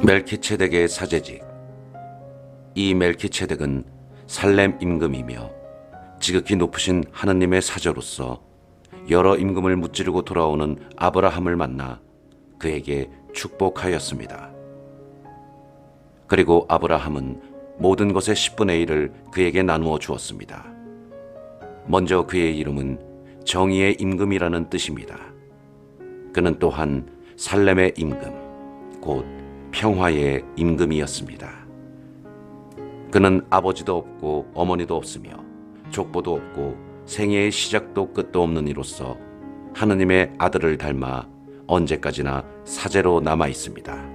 멜키체덱의 사제직. 이 멜키체덱은 살렘 임금이며 지극히 높으신 하느님의 사저로서 여러 임금을 무찌르고 돌아오는 아브라함을 만나 그에게 축복하였습니다. 그리고 아브라함은 모든 것의 10분의 1을 그에게 나누어 주었습니다. 먼저 그의 이름은 정의의 임금이라는 뜻입니다. 그는 또한 살렘의 임금, 곧 평화의 임금이었습니다. 그는 아버지도 없고 어머니도 없으며 족보도 없고 생애의 시작도 끝도 없는 이로서 하느님의 아들을 닮아 언제까지나 사제로 남아 있습니다.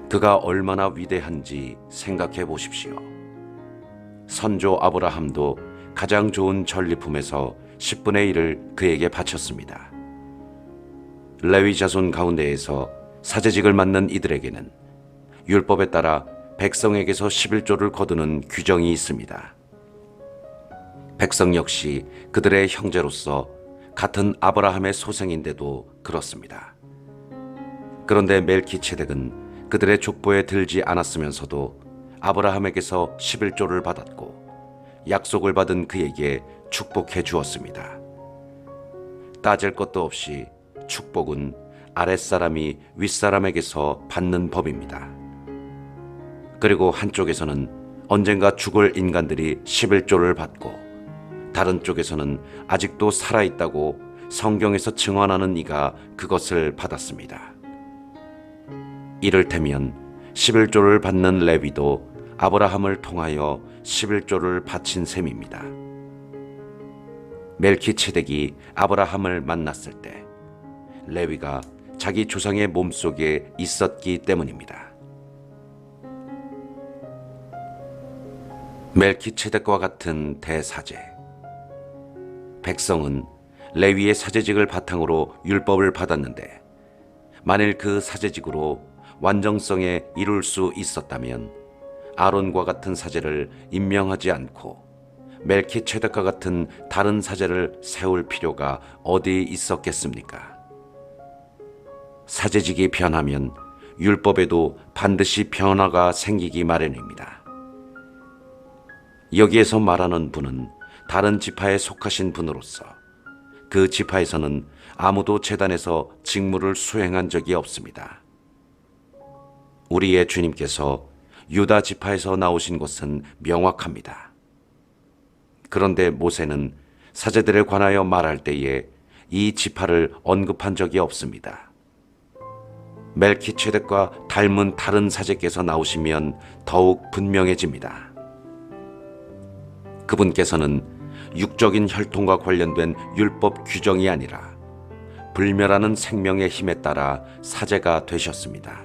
그가 얼마나 위대한지 생각해 보십시오. 선조 아브라함도 가장 좋은 전리품에서 10분의 1을 그에게 바쳤습니다. 레위 자손 가운데에서 사제직을 맡는 이들에게는 율법에 따라 백성에게서 11조를 거두는 규정이 있습니다. 백성 역시 그들의 형제로서 같은 아브라함의 소생인데도 그렇습니다. 그런데 멜키체덱은 그들의 족보에 들지 않았으면서도 아브라함에게서 11조를 받았고 약속을 받은 그에게 축복해 주었습니다. 따질 것도 없이 축복은 아랫사람이 윗사람에게서 받는 법입니다. 그리고 한쪽에서는 언젠가 죽을 인간들이 11조를 받고 다른 쪽에서는 아직도 살아있다고 성경에서 증언하는 이가 그것을 받았습니다. 이를테면 11조를 받는 레위도 아브라함을 통하여 11조를 바친 셈입니다. 멜키체덱이 아브라함을 만났을 때 레위가 자기 조상의 몸속에 있었기 때문입니다. 멜키체덱과 같은 대사제. 백성은 레위의 사제직을 바탕으로 율법을 받았는데 만일 그 사제직으로 완전성에 이룰 수 있었다면 아론과 같은 사제를 임명하지 않고 멜키체덱과 같은 다른 사제를 세울 필요가 어디 있었겠습니까? 사제직이 변하면 율법에도 반드시 변화가 생기기 마련입니다. 여기에서 말하는 분은 다른 지파에 속하신 분으로서 그 지파에서는 아무도 제단에서 직무를 수행한 적이 없습니다. 우리의 주님께서 유다 지파에서 나오신 것은 명확합니다. 그런데 모세는 사제들에 관하여 말할 때에 이 지파를 언급한 적이 없습니다. 멜키체덱과 닮은 다른 사제께서 나오시면 더욱 분명해집니다. 그분께서는 육적인 혈통과 관련된 율법 규정이 아니라 불멸하는 생명의 힘에 따라 사제가 되셨습니다.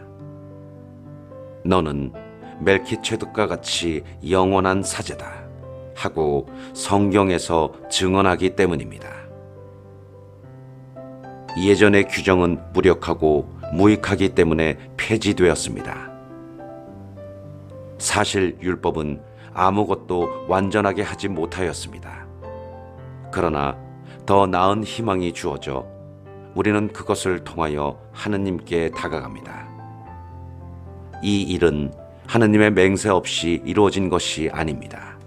너는 멜키체덱과 같이 영원한 사제다 하고 성경에서 증언하기 때문입니다. 예전의 규정은 무력하고 무익하기 때문에 폐지되었습니다. 사실 율법은 아무것도 완전하게 하지 못하였습니다. 그러나 더 나은 희망이 주어져 우리는 그것을 통하여 하느님께 다가갑니다. 이 일은 하느님의 맹세 없이 이루어진 것이 아닙니다.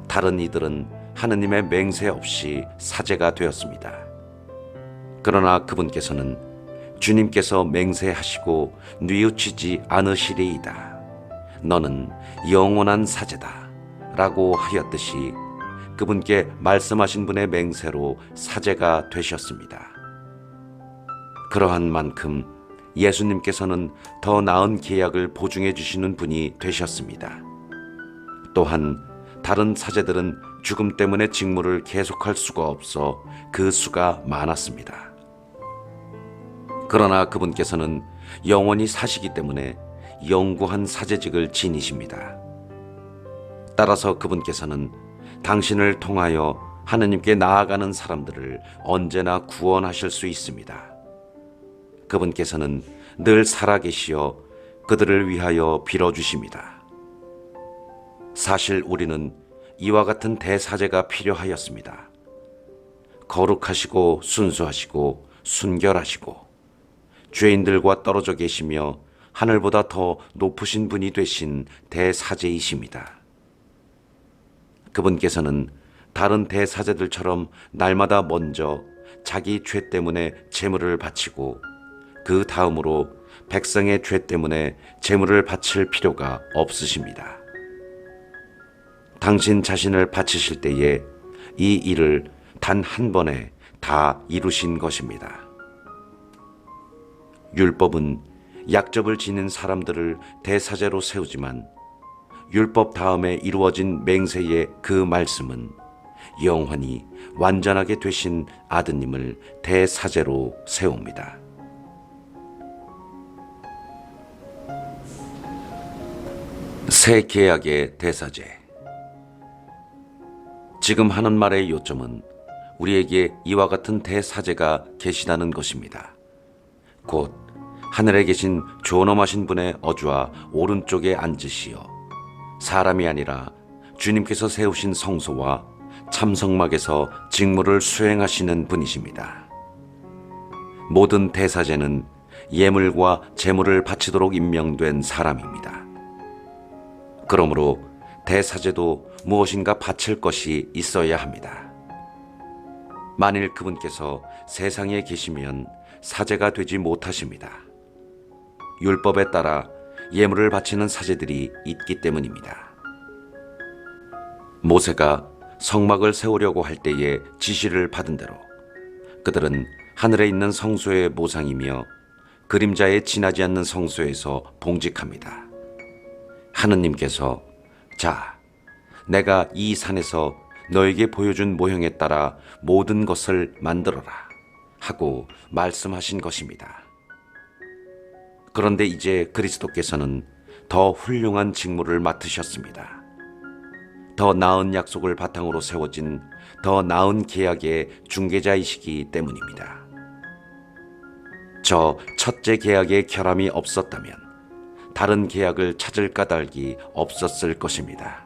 다른 이들은 하느님의 맹세 없이 사제가 되었습니다. 그러나 그분께서는 주님께서 맹세하시고 뉘우치지 않으시리이다. 너는 영원한 사제다 라고 하였듯이 그분께 말씀하신 분의 맹세로 사제가 되셨습니다. 그러한 만큼 예수님께서는 더 나은 계약을 보증해 주시는 분이 되셨습니다. 또한 다른 사제들은 죽음 때문에 직무를 계속할 수가 없어 그 수가 많았습니다. 그러나 그분께서는 영원히 사시기 때문에 영구한 사제직을 지니십니다. 따라서 그분께서는 당신을 통하여 하느님께 나아가는 사람들을 언제나 구원하실 수 있습니다. 그분께서는 늘 살아계시어 그들을 위하여 빌어주십니다. 사실 우리는 이와 같은 대사제가 필요하였습니다. 거룩하시고 순수하시고 순결하시고 죄인들과 떨어져 계시며 하늘보다 더 높으신 분이 되신 대사제이십니다. 그분께서는 다른 대사제들처럼 날마다 먼저 자기 죄 때문에 제물을 바치고 그 다음으로 백성의 죄 때문에 제물을 바칠 필요가 없으십니다. 당신 자신을 바치실 때에 이 일을 단 한 번에 다 이루신 것입니다. 율법은 약점을 지닌 사람들을 대사제로 세우지만 율법 다음에 이루어진 맹세의 그 말씀은 영원히 완전하게 되신 아드님을 대사제로 세웁니다. 새 계약의 대사제. 지금 하는 말의 요점은 우리에게 이와 같은 대사제가 계시다는 것입니다. 곧 하늘에 계신 존엄하신 분의 어주와 오른쪽에 앉으시어 사람이 아니라 주님께서 세우신 성소와 참성막에서 직무를 수행하시는 분이십니다. 모든 대사제는 예물과 제물을 바치도록 임명된 사람입니다. 그러므로 대사제도 무엇인가 바칠 것이 있어야 합니다. 만일 그분께서 세상에 계시면 사제가 되지 못하십니다. 율법에 따라 예물을 바치는 사제들이 있기 때문입니다. 모세가 성막을 세우려고 할 때에 지시를 받은 대로 그들은 하늘에 있는 성소의 모상이며 그림자에 지나지 않는 성소에서 봉직합니다. 하느님께서 자, 내가 이 산에서 너에게 보여준 모형에 따라 모든 것을 만들어라 하고 말씀하신 것입니다. 그런데 이제 그리스도께서는 더 훌륭한 직무를 맡으셨습니다. 더 나은 약속을 바탕으로 세워진 더 나은 계약의 중개자이시기 때문입니다. 저 첫째 계약의 결함이 없었다면 다른 계약을 찾을 까닭이 없었을 것입니다.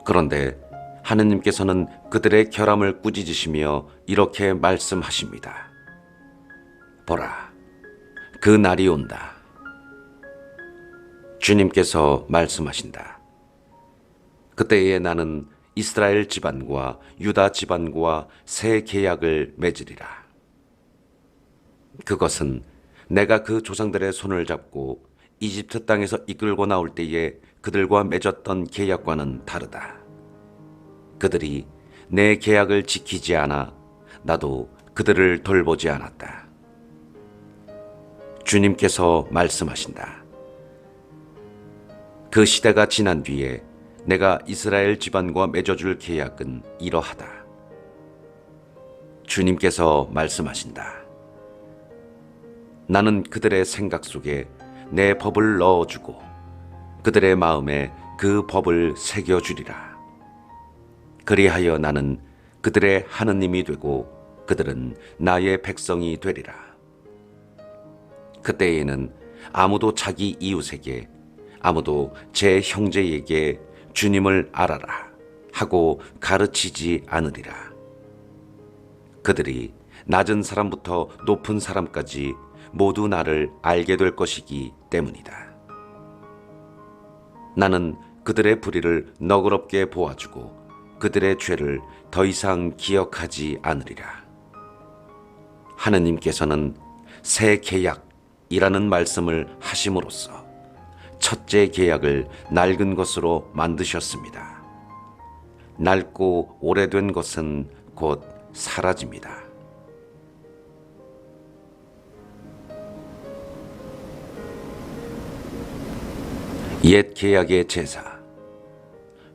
그런데 하느님께서는 그들의 결함을 꾸짖으시며 이렇게 말씀하십니다. 보라, 그 날이 온다. 주님께서 말씀하신다. 그때에 나는 이스라엘 집안과 유다 집안과 새 계약을 맺으리라. 그것은 내가 그 조상들의 손을 잡고 이집트 땅에서 이끌고 나올 때에 그들과 맺었던 계약과는 다르다. 그들이 내 계약을 지키지 않아 나도 그들을 돌보지 않았다. 주님께서 말씀하신다. 그 시대가 지난 뒤에 내가 이스라엘 집안과 맺어줄 계약은 이러하다. 주님께서 말씀하신다. 나는 그들의 생각 속에 내 법을 넣어주고 그들의 마음에 그 법을 새겨주리라. 그리하여 나는 그들의 하느님이 되고 그들은 나의 백성이 되리라. 그때에는 아무도 자기 이웃에게 아무도 제 형제에게 주님을 알아라 하고 가르치지 않으리라. 그들이 낮은 사람부터 높은 사람까지 모두 나를 알게 될 것이기 때문이다. 나는 그들의 불의를 너그럽게 보아주고 그들의 죄를 더 이상 기억하지 않으리라. 하느님께서는 새 계약이라는 말씀을 하심으로써 첫째 계약을 낡은 것으로 만드셨습니다. 낡고 오래된 것은 곧 사라집니다. 옛 계약의 제사.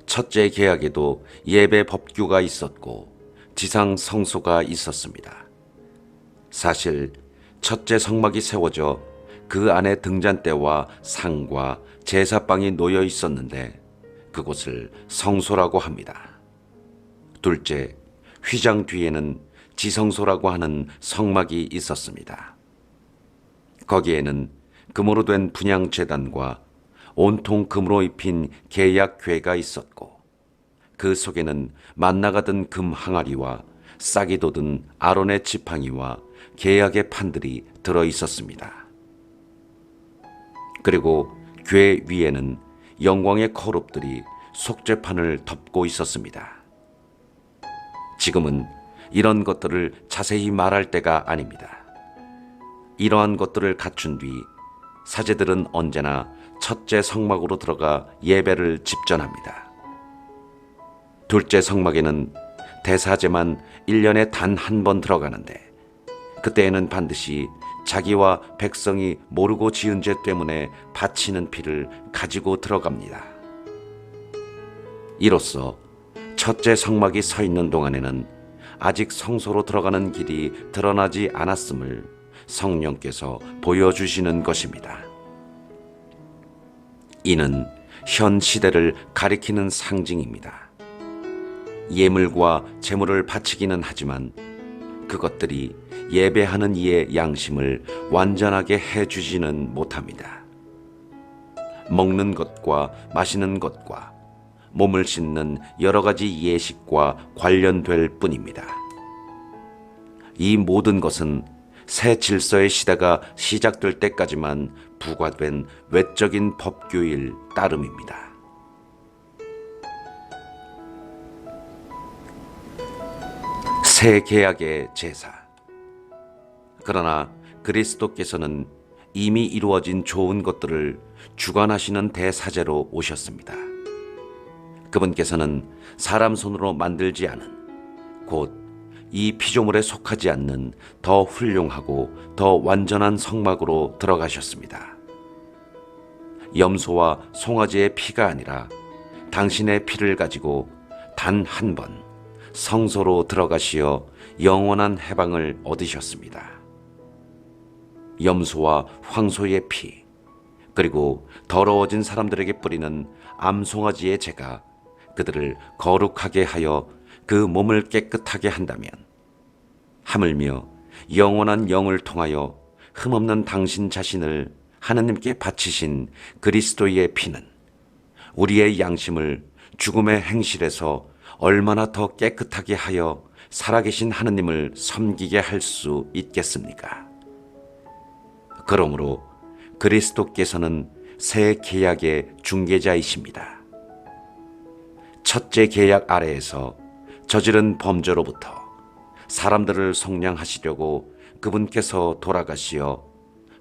첫째 계약에도 예배 법규가 있었고 지상 성소가 있었습니다. 사실 첫째 성막이 세워져 그 안에 등잔대와 상과 제사빵이 놓여 있었는데 그곳을 성소라고 합니다. 둘째, 휘장 뒤에는 지성소라고 하는 성막이 있었습니다. 거기에는 금으로 된 분향제단과 온통 금으로 입힌 계약궤가 있었고 그 속에는 만나가 든 금 항아리와 싹이 돋은 아론의 지팡이와 계약의 판들이 들어 있었습니다. 그리고 궤 위에는 영광의 거룹들이 속죄판을 덮고 있었습니다. 지금은 이런 것들을 자세히 말할 때가 아닙니다. 이러한 것들을 갖춘 뒤 사제들은 언제나 첫째 성막으로 들어가 예배를 집전합니다. 둘째 성막에는 대사제만 1년에 단 한 번 들어가는데 그때에는 반드시 자기와 백성이 모르고 지은 죄 때문에 바치는 피를 가지고 들어갑니다. 이로써 첫째 성막이 서 있는 동안에는 아직 성소로 들어가는 길이 드러나지 않았음을 성령께서 보여주시는 것입니다. 이는 현 시대를 가리키는 상징입니다. 예물과 제물을 바치기는 하지만 그것들이 예배하는 이의 양심을 완전하게 해주지는 못합니다. 먹는 것과 마시는 것과 몸을 씻는 여러 가지 예식과 관련될 뿐입니다. 이 모든 것은 새 질서의 시대가 시작될 때까지만 부과된 외적인 법규일 따름입니다. 새 계약의 제사. 그러나 그리스도께서는 이미 이루어진 좋은 것들을 주관하시는 대사제로 오셨습니다. 그분께서는 사람 손으로 만들지 않은, 곧 이 피조물에 속하지 않는 더 훌륭하고 더 완전한 성막으로 들어가셨습니다. 염소와 송아지의 피가 아니라 당신의 피를 가지고 단 한 번 성소로 들어가시어 영원한 해방을 얻으셨습니다. 염소와 황소의 피, 그리고 더러워진 사람들에게 뿌리는 암송아지의 제가 그들을 거룩하게 하여 그 몸을 깨끗하게 한다면, 하물며 영원한 영을 통하여 흠없는 당신 자신을 하나님께 바치신 그리스도의 피는 우리의 양심을 죽음의 행실에서 얼마나 더 깨끗하게 하여 살아계신 하나님을 섬기게 할 수 있겠습니까? 그러므로 그리스도께서는 새 계약의 중개자이십니다. 첫째 계약 아래에서 저지른 범죄로부터 사람들을 속량하시려고 그분께서 돌아가시어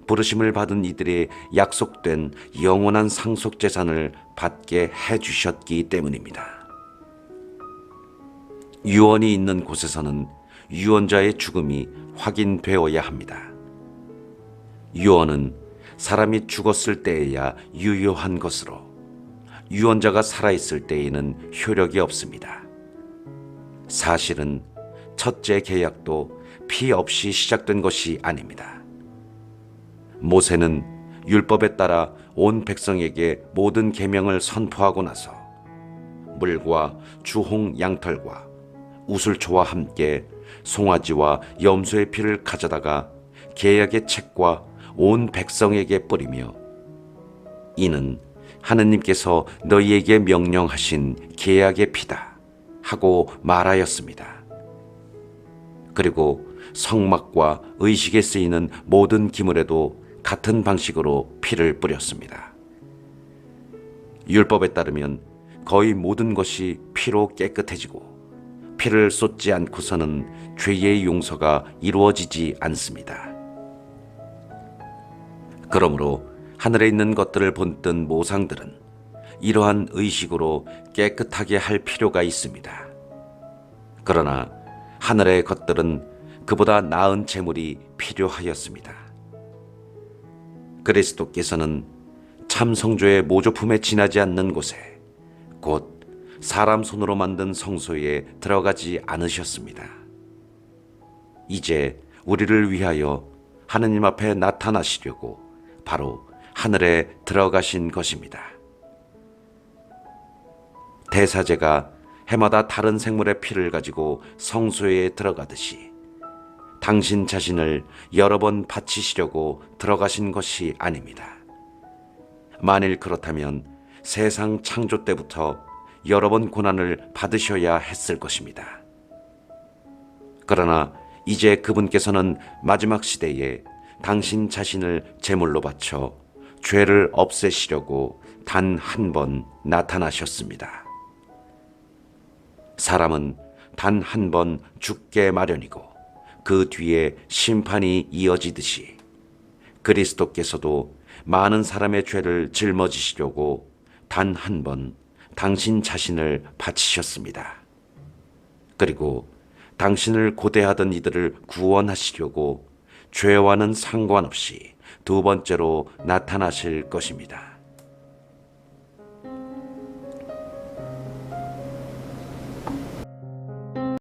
부르심을 받은 이들의 약속된 영원한 상속재산을 받게 해주셨기 때문입니다. 유언이 있는 곳에서는 유언자의 죽음이 확인되어야 합니다. 유언은 사람이 죽었을 때에야 유효한 것으로 유언자가 살아있을 때에는 효력이 없습니다. 사실은 첫째 계약도 피 없이 시작된 것이 아닙니다. 모세는 율법에 따라 온 백성에게 모든 계명을 선포하고 나서 물과 주홍 양털과 우슬초와 함께 송아지와 염소의 피를 가져다가 계약의 책과 온 백성에게 뿌리며 이는 하느님께서 너희에게 명령하신 계약의 피다 하고 말하였습니다. 그리고 성막과 의식에 쓰이는 모든 기물에도 같은 방식으로 피를 뿌렸습니다. 율법에 따르면 거의 모든 것이 피로 깨끗해지고 피를 쏟지 않고서는 죄의 용서가 이루어지지 않습니다. 그러므로 하늘에 있는 것들을 본뜬 모상들은 이러한 의식으로 깨끗하게 할 필요가 있습니다. 그러나 하늘의 것들은 그보다 나은 제물이 필요하였습니다. 그리스도께서는 참 성조의 모조품에 지나지 않는 곳에, 곧 사람 손으로 만든 성소에 들어가지 않으셨습니다. 이제 우리를 위하여 하느님 앞에 나타나시려고 바로 하늘에 들어가신 것입니다. 대사제가 해마다 다른 생물의 피를 가지고 성소에 들어가듯이 당신 자신을 여러 번 바치시려고 들어가신 것이 아닙니다. 만일 그렇다면 세상 창조 때부터 여러 번 고난을 받으셔야 했을 것입니다. 그러나 이제 그분께서는 마지막 시대에 당신 자신을 제물로 바쳐 죄를 없애시려고 단 한 번 나타나셨습니다. 사람은 단 한 번 죽게 마련이고 그 뒤에 심판이 이어지듯이 그리스도께서도 많은 사람의 죄를 짊어지시려고 단 한 번 당신 자신을 바치셨습니다. 그리고 당신을 고대하던 이들을 구원하시려고 죄와는 상관없이 두 번째로 나타나실 것입니다.